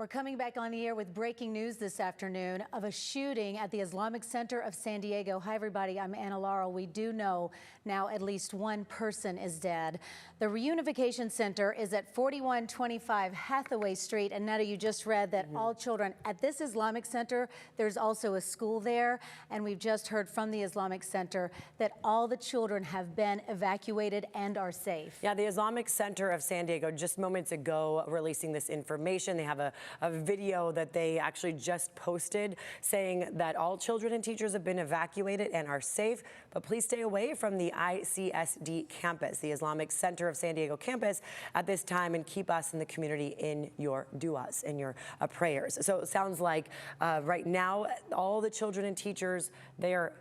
We're coming back on the air with breaking news this afternoon of a shooting at the Islamic Center of San Diego. Hi, everybody. I'm Anna Laurel. We do know now at least one person is dead. The reunification center is at 4125 Hathaway Street. And Netta, you just read that all children at this Islamic Center, there's also a school there. And we've just heard from the Islamic Center that all the children have been evacuated and are safe. Yeah, the Islamic Center of San Diego just moments ago releasing this information. They have a video that they actually just posted saying that all children and teachers have been evacuated and are safe, but please stay away from the ICSD campus, the Islamic Center of San Diego campus at this time, and keep us in the community in your du'as, in your prayers. So it sounds like right now, all the children and teachers, they are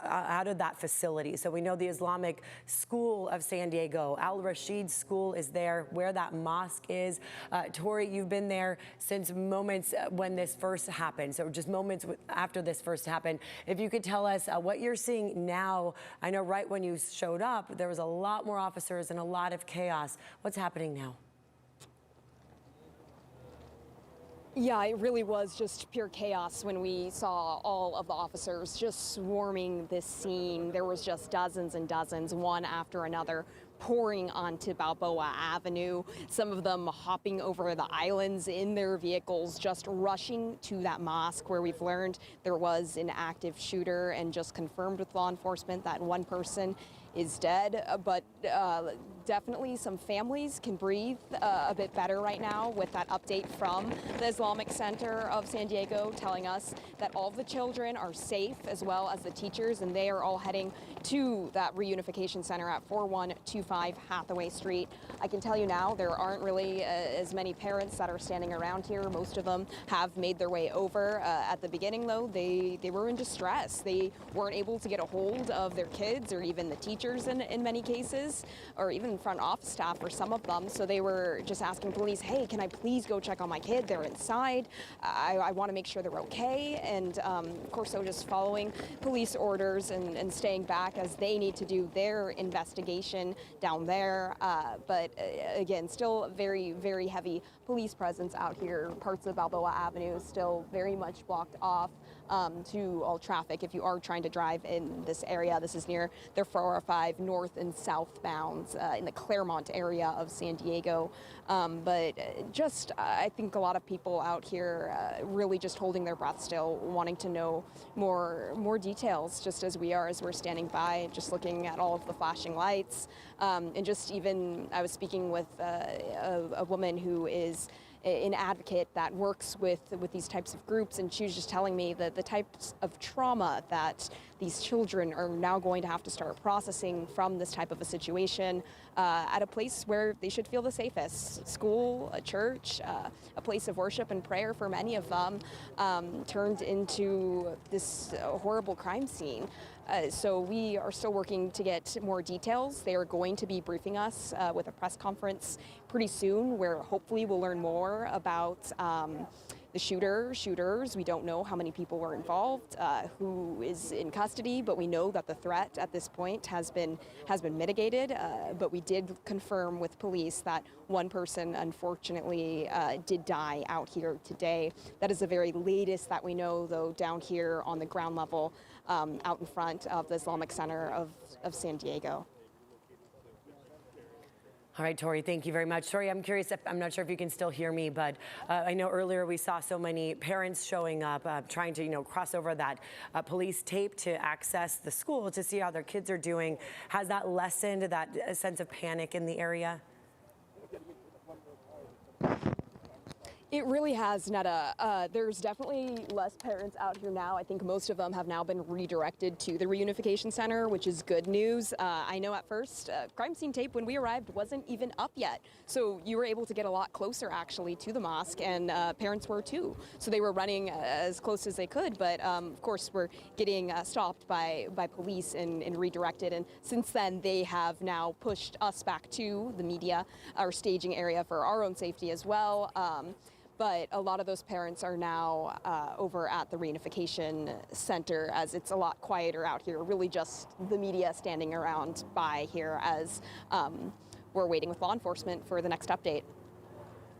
out of that facility. So we know the Islamic School of San Diego, Al Rashid School is there, where that mosque is. Tori, you've been there since moments when this first happened, so just moments after this first happened. If you could tell us what you're seeing now. I know right when you showed up, there was a lot more officers and a lot of chaos. What's happening now? Yeah, it really was just pure chaos when we saw all of the officers just swarming this scene. There was just dozens and dozens, one after another, pouring onto Balboa Avenue, some of them hopping over the islands in their vehicles, just rushing to that mosque where we've learned there was an active shooter and just confirmed with law enforcement that one person is dead, but definitely some families can breathe a bit better right now with that update from the Islamic Center of San Diego telling us that all of the children are safe as well as the teachers, and they are all heading to that reunification center at 4125 Hathaway Street. I can tell you now there aren't really as many parents that are standing around here. Most of them have made their way over. At the beginning though, they were in distress. They weren't able to get a hold of their kids or even the teachers in many cases, or even front office staff for some of them. So they were just asking police, hey, can I please go check on my kid? They're inside. I want to make sure they're okay. And of course, so just following police orders and staying back as they need to do their investigation down there. But again, still very, very heavy police presence out here. Parts of Balboa Avenue still very much blocked off to all traffic if you are trying to drive in this area. This is near the 405 north and southbound in the Claremont area of San Diego. But just, I think a lot of people out here really just holding their breath still, wanting to know more details, just as we are, as we're standing by, just looking at all of the flashing lights. And just even, I was speaking with a woman who is an advocate that works with these types of groups, and she was just telling me that the types of trauma that these children are now going to have to start processing from this type of a situation at a place where they should feel the safest. School, a church, a place of worship and prayer for many of them turned into this horrible crime scene. So we are still working to get more details. They are going to be briefing us with a press conference pretty soon where hopefully we'll learn more about the shooters. We don't know how many people were involved, who is in custody, but we know that the threat at this point has been mitigated. But we did confirm with police that one person unfortunately did die out here today. That is the very latest that we know, though, down here on the ground level out in front of the Islamic Center of San Diego. All right, Tori, thank you very much. Tori, I'm curious, I'm not sure if you can still hear me, but I know earlier we saw so many parents showing up, trying to, cross over that police tape to access the school to see how their kids are doing. Has that lessened that sense of panic in the area? It really has, Netta. There's definitely less parents out here now. I think most of them have now been redirected to the reunification center, which is good news. I know at first, crime scene tape when we arrived wasn't even up yet. So you were able to get a lot closer actually to the mosque, and parents were too. So they were running as close as they could, but of course we're getting stopped by police and redirected. And since then they have now pushed us back to the media, our staging area for our own safety as well. But a lot of those parents are now over at the reunification center, as it's a lot quieter out here, really just the media standing around by here as we're waiting with law enforcement for the next update.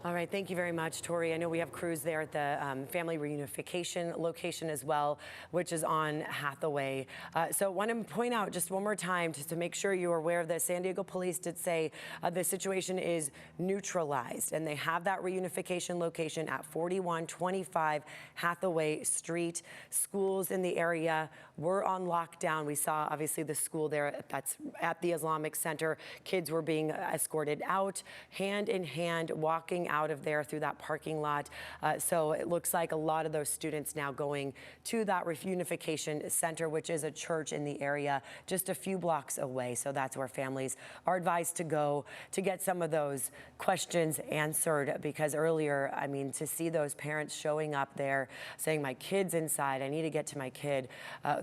All right, thank you very much, Tori. I know we have crews there at the family reunification location as well, which is on Hathaway. So I want to point out just one more time, just to make sure you're aware of this, San Diego police did say the situation is neutralized, and they have that reunification location at 4125 Hathaway Street. Schools in the area were on lockdown. We saw, obviously, the school there that's at the Islamic Center. Kids were being escorted out, hand in hand, walking out of there through that parking lot. So it looks like a lot of those students now going to that reunification center, which is a church in the area just a few blocks away. So that's where families are advised to go to get some of those questions answered, because earlier, I mean, to see those parents showing up there saying, my kid's inside, I need to get to my kid,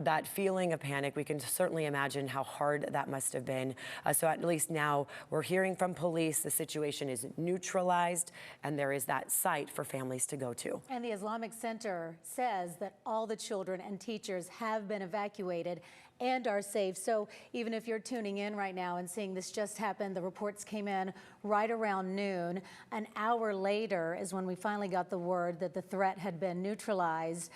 that feeling of panic, we can certainly imagine how hard that must have been. So at least now we're hearing from police the situation is neutralized, and there is that site for families to go to. And the Islamic Center says that all the children and teachers have been evacuated and are safe. So even if you're tuning in right now and seeing this just happened, the reports came in right around noon. An hour later is when we finally got the word that the threat had been neutralized.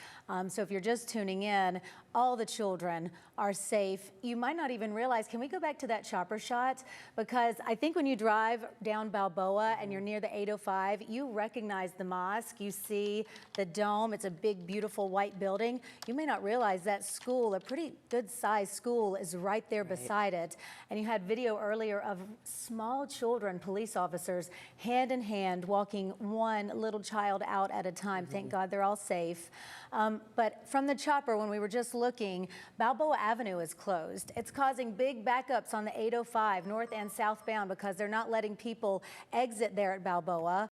So if you're just tuning in, all the children are safe. You might not even realize, can we go back to that chopper shot? Because I think when you drive down Balboa and you're near the 805, you recognize the mosque, you see the dome. It's a big, beautiful white building. You may not realize that school, a pretty good sized school, is right there beside it. And you had video earlier of small children, police officers, hand in hand, walking one little child out at a time. Thank God they're all safe. But from the chopper, when we were just looking, Balboa Avenue is closed. It's causing big backups on the 805 north and southbound because they're not letting people exit there at Balboa.